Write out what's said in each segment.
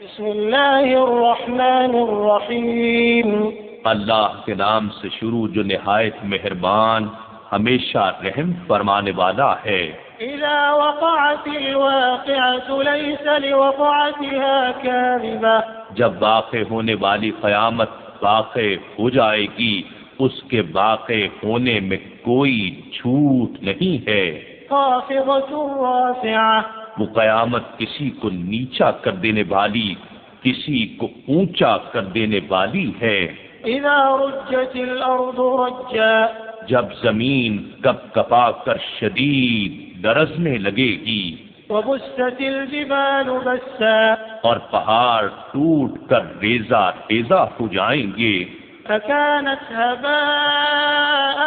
بسم اللہ الرحمن الرحیم اللہ کے نام سے شروع جو نہایت مہربان ہمیشہ رحم فرمانے والا ہے۔ اذا وقعت الواقعة ليس لوقعتها كاذبة، جب واقع ہونے والی قیامت واقع ہو جائے گی اس کے واقع ہونے میں کوئی جھوٹ نہیں ہے۔ خافضة رافعة، وہ قیامت کسی کو نیچا کر دینے والی کسی کو اونچا کر دینے والی ہے۔ اذا رجت الارض رجا، جب زمین کپ کپا کر شدید لرزنے لگے گی وبست الجبال بسا، اور پہاڑ ٹوٹ کر ریزہ ریزہ ہو جائیں گے فكانت هباء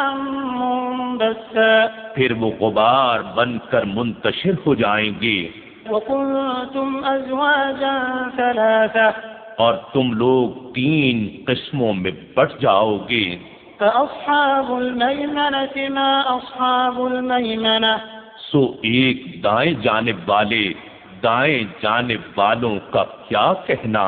منبثا، پھر وہ غبار بن کر منتشر ہو جائیں گے۔ وكنتم ازواجا ثلاثة، اور تم لوگ 3 قسموں میں بٹ جاؤ گے۔ فأصحاب الميمنة ما أصحاب الميمنة، سو ایک دائیں جانب والے دائیں جانب والوں کا کیا کہنا،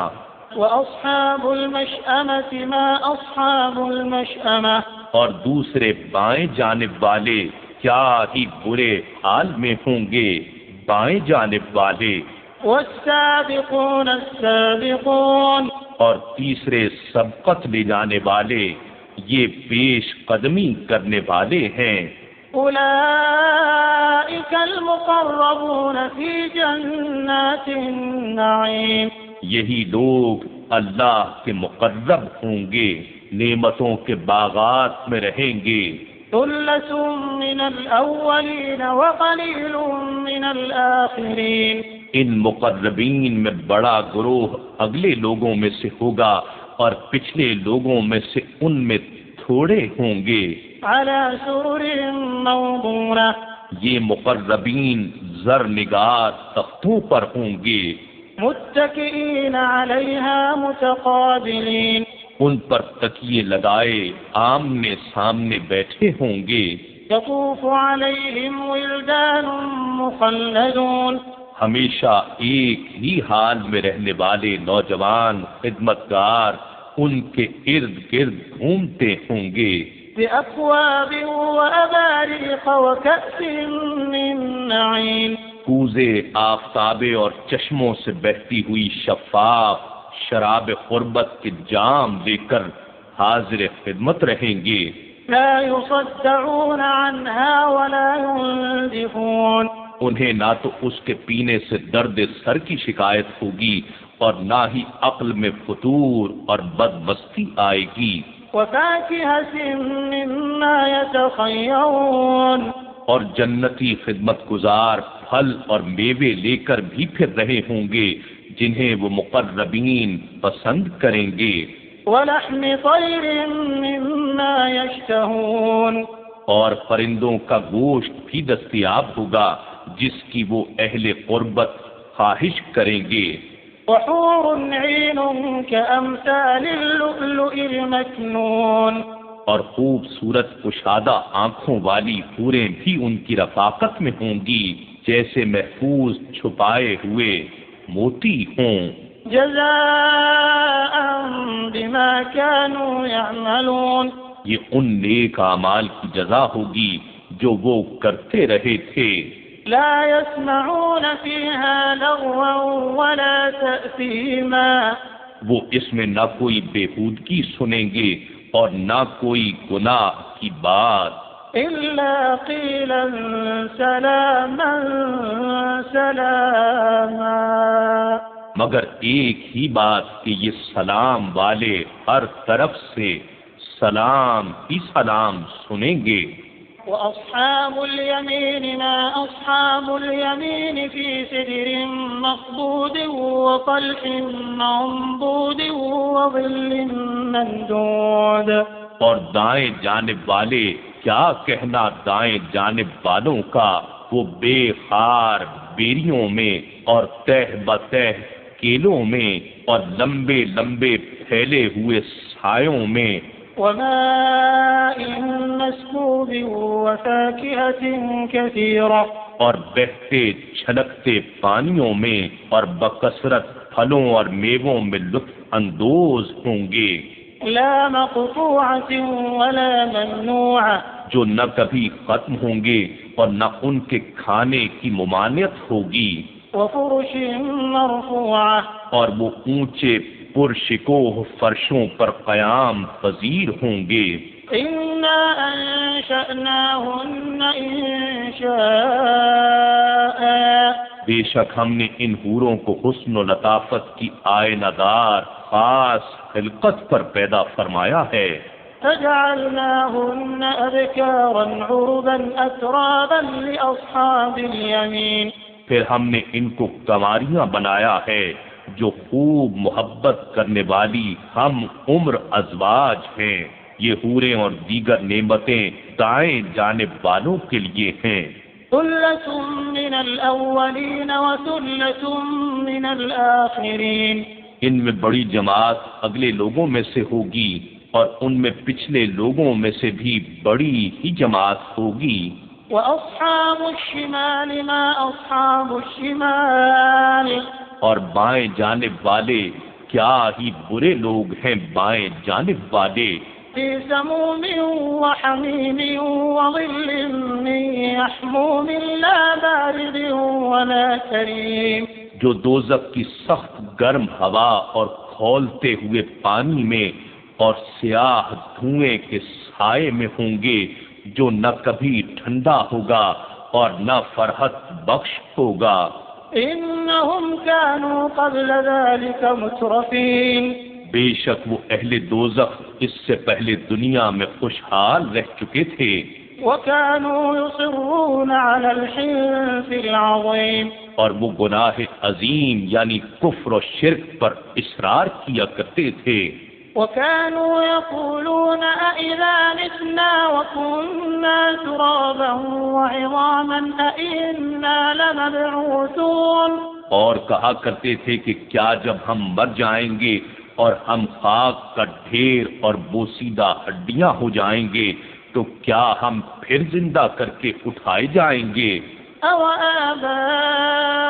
وأصحاب المشأمة ما أصحاب المشأمة، اور دوسرے بائیں جانب والے کیا ہی برے حال میں ہوں گے بائیں جانب والے۔ والسابقون السابقون، اور تیسرے سبقت لے جانے والے یہ پیش قدمی کرنے والے ہیں۔ أولئك المقربون في جنات النعيم، یہی لوگ اللہ کے مقرب ہوں گے نعمتوں کے باغات میں رہیں گے۔ ثلة من الأولين وقليل من الآخرين، ان مقربین میں بڑا گروہ اگلے لوگوں میں سے ہوگا اور پچھلے لوگوں میں سے ان میں تھوڑے ہوں گے۔ على سرر موضونة، یہ مقربین زر نگار تختوں پر ہوں گے، متكئين عليها متقابلين، ان پر تکیے لگائے آمنے سامنے بیٹھے ہوں گے۔ يطوف عليهم ولدان مخلدون، ہمیشہ ایک ہی حال میں رہنے والے نوجوان خدمتگار ان کے ارد گرد گھومتے ہوں گے۔ بأكواب وأباريق وكأس من معين، کوزے آفتابے اور چشموں سے بہتی ہوئی شفاف شراب قربت کے جام لے کر حاضر خدمت رہیں گے۔ لا يصدعون عنها ولا ينزفون، انہیں نہ تو اس کے پینے سے درد سر کی شکایت ہوگی اور نہ ہی عقل میں فتور اور بدمستی آئے گی۔ وفاكهة مما يتخيرون، اور جنتی خدمت گزار پھل اور میوے لے کر بھی پھر رہے ہوں گے جنہیں وہ مقربین پسند کریں گے۔ ولحم طير مما يشتهون، اور پرندوں کا گوشت بھی دستیاب ہوگا جس کی وہ اہل قربت خواہش کریں گے۔ وحور عين كأمثال اللؤلؤ المكنون، اور خوبصورت کشادہ آنکھوں والی حوریں بھی ان کی رفاقت میں ہوں گی جیسے محفوظ چھپائے ہوئے موتی ہوں۔ جزاء بما كانوا يعملون، یہ ان نیک اعمال کی جزا ہوگی جو وہ کرتے رہے تھے۔ لا يسمعون فيها لغوا ولا تأثيما، وہ اس میں نہ کوئی بےہودگی سنیں گے اور نہ کوئی گناہ کی بات، إلا قيلا سلاما سلاما، مگر ایک ہی بات کہ یہ سلام والے ہر طرف سے سلام ہی سلام سنیں گے۔ وأصحاب اليمين ما أصحاب اليمين في سدر مخضود وطلح منضود وظل ممدود، اور دائیں جانب والے کیا کہنا دائیں جانب والوں کا، وہ بے خار بیریوں میں اور تہ بتہ کیلوں میں اور لمبے لمبے پھیلے ہوئے سایوں میں۔ وماء مسكوب وفاكهة كثيرة، اور بہتے چھلکتے پانیوں میں اور بکثرت پھلوں اور میووں میں لطف اندوز ہوں گے، لا مقطوعة ولا ممنوعة، جو نہ کبھی ختم ہوں گے اور نہ ان کے کھانے کی ممانعت ہوگی، وفرش مرفوعة، اور وہ اونچے پرشکوہ فرشوں پر قیام پذیر ہوں گے۔ إنا أنشأناهن إنشاء، بے شک ہم نے ان حوروں کو حسن و لطافت کی آئینہ دار خاص خلقت پر پیدا فرمایا ہے، فجعلناهن أبكارا عربا أترابا لأصحاب اليمين، پھر ہم نے ان کو کنواریاں بنایا ہے جو خوب محبت کرنے والی ہم عمر ازواج ہیں، یہ حوریں اور دیگر نعمتیں دائیں جانب والوں کے لیے ہیں۔ ثلة من الأولين وثلة من الآخرين، ان میں بڑی جماعت اگلے لوگوں میں سے ہوگی اور ان میں پچھلے لوگوں میں سے بھی بڑی ہی جماعت ہوگی۔ وأصحاب الشمال ما أصحاب الشمال، اور بائیں جانب والے کیا ہی برے لوگ ہیں بائیں جانب والے، في سموم وحميم وظل من يحموم لا بارد ولا كريم، جو دوزخ کی سخت گرم ہوا اور کھولتے ہوئے پانی میں اور سیاہ دھوئیں کے سائے میں ہوں گے، جو نہ کبھی ٹھنڈا ہوگا اور نہ فرحت بخش ہوگا۔ إنهم كانوا قبل ذلك مترفين، بے شک وہ اہل دوزخ اس سے پہلے دنیا میں خوشحال رہ چکے تھے، وكانوا يصرون على الحنث العظيم، اور وہ گناہ عظیم یعنی کفر و شرک پر اصرار کیا کرتے تھے، وكانوا يقولون أئذا متنا وكنا ترابا وعظاما أئنا لمبعوثون، اور کہا کرتے تھے کہ کیا جب ہم مر جائیں گے اور ہم خاک کا ڈھیر اور بوسیدہ ہڈیاں ہو جائیں گے تو کیا ہم پھر زندہ کر کے اٹھائے جائیں گے؟ أو آباؤنا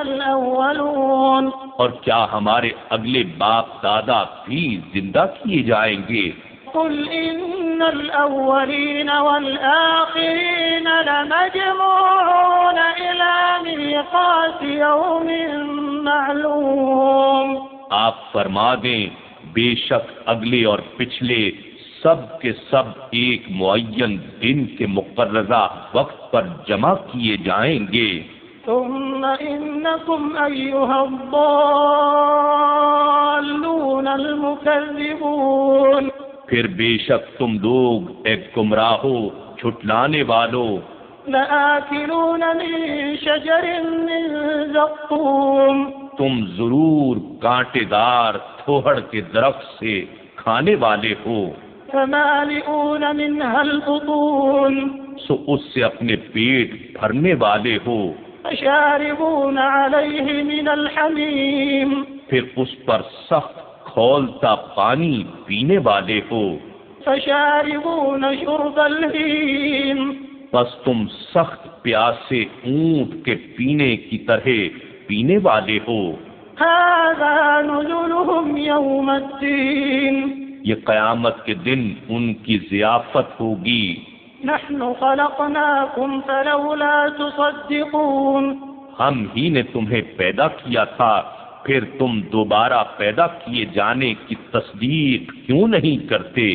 الأولون، اور کیا ہمارے اگلے باپ دادا بھی زندہ کیے جائیں گے؟ قل إن الأولين والآخرين لمجموعون إلى ميقات يوم معلوم، آپ فرما دیں بے شک اگلے اور پچھلے سب کے سب ایک معین دن کے مقررہ وقت پر جمع کیے جائیں گے، ثم إنكم أيها الضالون المكذبون، پھر بے شک تم لوگ اے گمراہو جھٹلانے والو لآكلون من شجر من زقوم، تم ضرور کانٹے دار تھوہڑ کے درخت سے کھانے والے ہو، فمالئون منها البطون، سو اس سے اپنے پیٹ بھرنے والے ہو، فشاربون عليه من الحميم، پھر اس پر سخت کھولتا پانی پینے والے ہو، فشاربون شرب الهيم، بس تم سخت پیاسے اونٹ کے پینے کی طرح پینے والے ہو، هذا نزلهم يوم الدين، یہ قیامت کے دن ان کی ضیافت ہوگی، نحن خلقناكم فلولا تصدقون، ہم ہی نے تمہیں پیدا کیا تھا پھر تم دوبارہ پیدا کیے جانے کی تصدیق کیوں نہیں کرتے؟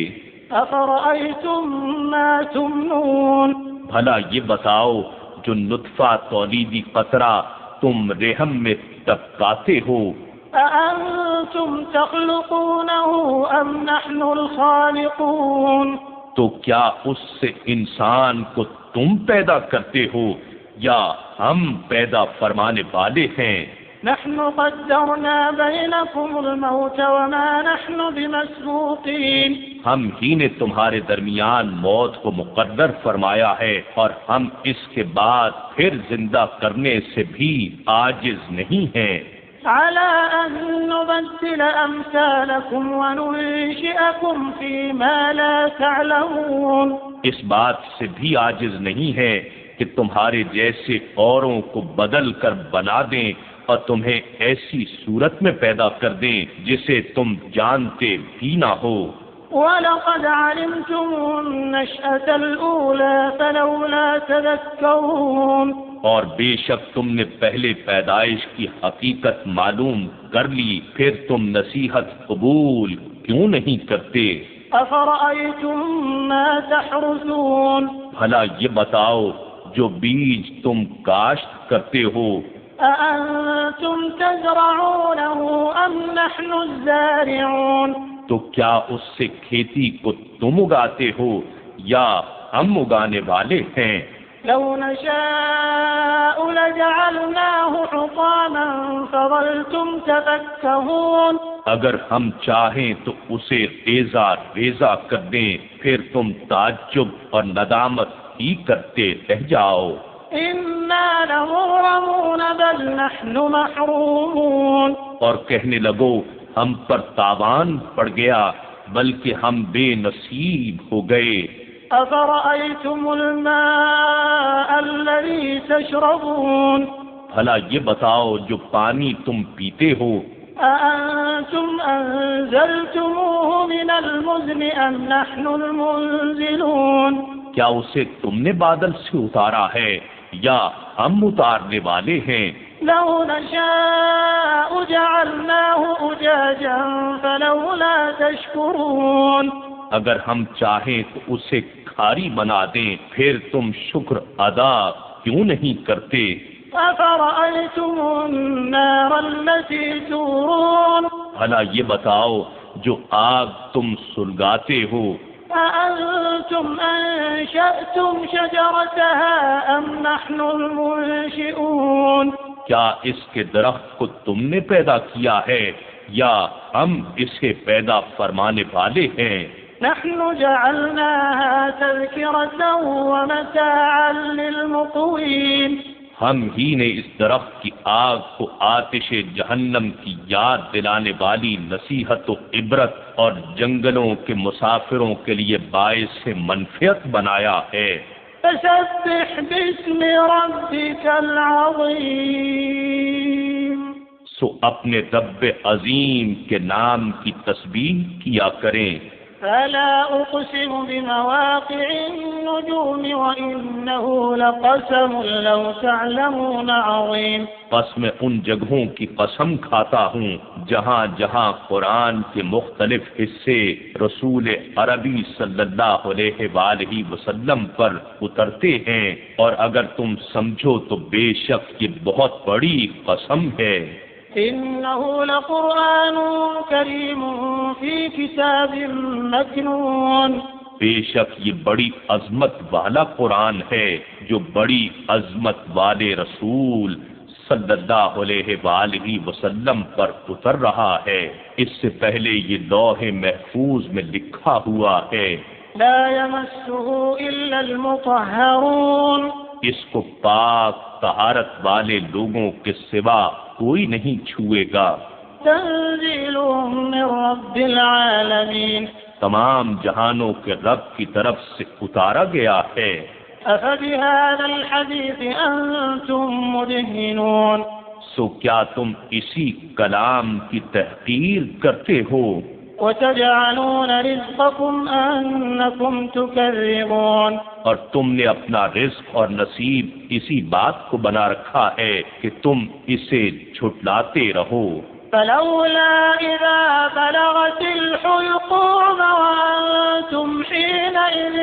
أفرأيتم ما تمنون، بھلا یہ بتاؤ جو نطفہ تولیدی قطرہ تم رحم میں ٹپکاتے ہو، أأنتم تخلقونه أم نحن الخالقون، تو کیا اس سے انسان کو تم پیدا کرتے ہو یا ہم پیدا فرمانے والے ہیں؟ نحن قدرنا بينكم الموت وما نحن بمسبوقين، ہم ہی نے تمہارے درمیان موت کو مقدر فرمایا ہے اور ہم اس کے بعد پھر زندہ کرنے سے بھی عاجز نہیں ہیں، على أن نبدل أمثالكم وننشئكم فيما لا تعلمون، اس بات سے بھی عاجز نہیں ہے کہ تمہارے جیسے اوروں کو بدل کر بنا دیں اور تمہیں ایسی صورت میں پیدا کر دیں جسے تم جانتے بھی نہ ہو۔ وَلَقَدْ عَلِمْتُمُ النَّشْأَةَ الْأُولَى فَلَوْلَا تَذَكَّرُونَ، اور بے شک تم نے پہلے پیدائش کی حقیقت معلوم کر لی، پھر تم نصیحت قبول کیوں نہیں کرتے؟ أَفَرَأَيْتُم مَّا تَحْرُثُونَ، بھلا یہ بتاؤ جو بیج تم کاشت کرتے ہو، أَأَنتُمْ تَزْرَعُونَهُ أَمْ نَحْنُ الزَّارِعُونَ، تو کیا اس سے کھیتی کو تم اگاتے ہو یا ہم اگانے والے ہیں؟ لَوْ نَشَاءُ لَجَعَلْنَاهُ حُطَامًا فَظَلْتُمْ تَفَكَّهُونَ، اگر ہم چاہیں تو اسے ریزہ ریزہ کر دیں، پھر تم تعجب اور ندامت ہی کرتے رہ جاؤ۔ إِنَّا لَمُغْرَمُونَ بَلْ نَحْنُ مَحْرُومُونَ، اور کہنے لگو ہم پر تاوان پڑ گیا، بلکہ ہم بے نصیب ہو گئے۔ أَفَرَأَيْتُمُ الْمَاءَ الَّذِي تَشْرَبُونَ، بھلا یہ بتاؤ جو پانی تم پیتے ہو، أَأَنتُمْ أَنزَلْتُمُوهُ مِنَ الْمُزْنِ أَمْ نَحْنُ الْمُنزِلُونَ، کیا اسے تم نے بادل سے اتارا ہے یا ہم اتارنے والے ہیں؟ لَوْ نَشَاءُ جَعَلْنَاهُ أُجَاجًا فَلَوْلَا تَشْكُرُونَ، اگر ہم چاہیں تو اسے کھاری بنا دیں، پھر تم شکر ادا کیوں نہیں کرتے؟ أَفَرَأَيْتُمُ النَّارَ الَّتِي تُورُونَ، بھلا یہ بتاؤ جو آگ تم سلگاتے ہو، أَأَنتُمْ أَنشَأْتُمْ شَجَرَتَهَا أَمْ نَحْنُ الْمُنشِئُونَ، کیا اس کے درخت کو تم نے پیدا کیا ہے یا ہم اسے پیدا فرمانے والے ہیں؟ نحن جعلناها تذكرة ومتاعا للمقوين، ہم ہی نے اس درخت کی آگ کو آتش جہنم کی یاد دلانے والی نصیحت و عبرت اور جنگلوں کے مسافروں کے لیے باعث منفعت بنایا ہے۔ فسبح باسم ربك العظیم، سو اپنے رب عظیم کے نام کی تسبیح کیا کریں۔ فلا أقسم بمواقع النجوم وإنه لقسم لو تعلمون عظيم، پس میں ان جگہوں کی قسم کھاتا ہوں جہاں جہاں قرآن کے مختلف حصے رسول عربی صلی اللہ علیہ وآلہ وسلم پر اترتے ہیں، اور اگر تم سمجھو تو بے شک یہ بہت بڑی قسم ہے۔ إنه لقرآن كريم في كتاب مكنون، بے شک یہ بڑی عظمت والا قرآن ہے جو بڑی عظمت والے رسول صلی اللہ علیہ وآلہ وسلم پر اتر رہا ہے، اس سے پہلے یہ لوح محفوظ میں لکھا ہوا ہے۔ لا يمسه إلا المطهرون، اس کو پاک طہارت والے لوگوں کے سوا کوئی نہیں چھوئے گا۔ تنزيل من رب العالمين، تمام جہانوں کے رب کی طرف سے اتارا گیا ہے۔ أفبهذا الحديث أنتم مدهنون، سو کیا تم اسی کلام کی تحقیر کرتے ہو؟ وتجعلون رزقكم أنكم تكذبون، اور تم نے اپنا رزق اور نصیب اسی بات کو بنا رکھا ہے کہ تم اسے جھٹلاتے رہو۔ فلولا إذا بلغت الحلقوم وأنتم حينئذ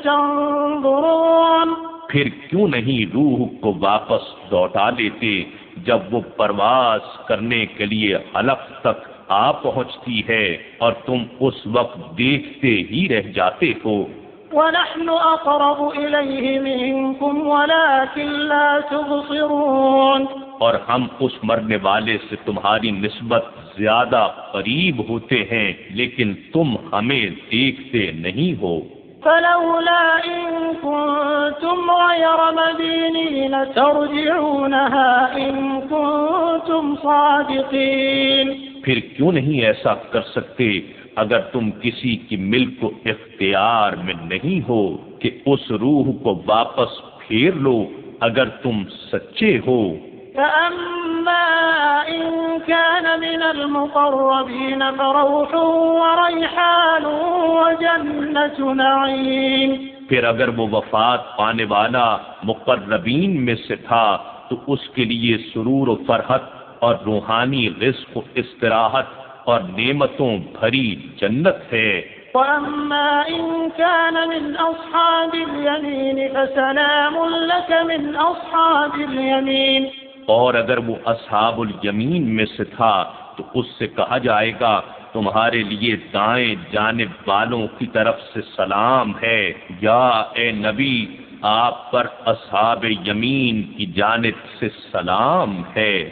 تنظرون، پھر کیوں نہیں روح کو واپس لوٹا لیتے جب وہ پرواز کرنے کے لیے حلق تک آ پہنچتی ہے اور تم اس وقت دیکھتے ہی رہ جاتے ہو۔ ونحن أقرب إليه منكم ولكن لا تبصرون، اور ہم اس مرنے والے سے تمہاری نسبت زیادہ قریب ہوتے ہیں لیکن تم ہمیں دیکھتے نہیں ہو۔ فلولا إن كنتم غير مدينين ترجعونها إن كنتم صادقين، پھر کیوں نہیں ایسا کر سکتے اگر تم کسی کی ملک و اختیار میں نہیں ہو کہ اس روح کو واپس پھیر لو اگر تم سچے ہو۔ فأما وأما إن كان من المقربين فروح وريحان وجنة نعيم. پھر اگر وہ وفات پانے والا مقربین میں سے تھا تو اس کے لیے سرور و فرحت اور روحانی رزق و استراحت اور نعمتوں بھری جنت ہے. وأما إن كان من أصحاب اليمين فسلام لك من أصحاب اليمين. اور اگر وہ اصحاب الیمین میں سے تھا تو اس سے کہا جائے گا تمہارے لیے دائیں جانب والوں کی طرف سے سلام ہے، یا اے نبی آپ پر اصحاب یمین کی جانب سے سلام ہے.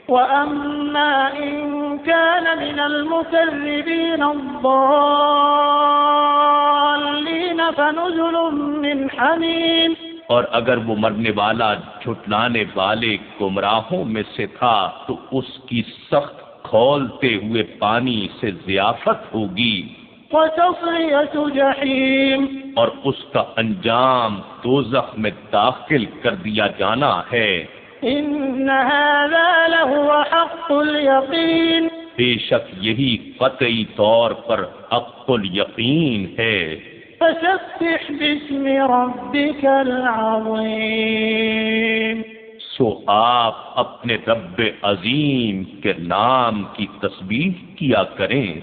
وأما إن كان من المكذبين الضالين فنزل من حميم. اور اگر وہ مرنے والا جھٹلانے والے گمراہوں میں سے تھا تو اس کی سخت کھولتے ہوئے پانی سے ضیافت ہوگی. وتصلية جحيم. اور اس کا انجام دوزخ میں داخل کر دیا جانا ہے. إن هذا لهو حق اليقين. بے شک یہی قطعی طور پر حق الیقین ہے. فسبح باسم ربك العظيم. سو آپ اپنے رب عظیم کے نام کی تسبیح کیا کریں.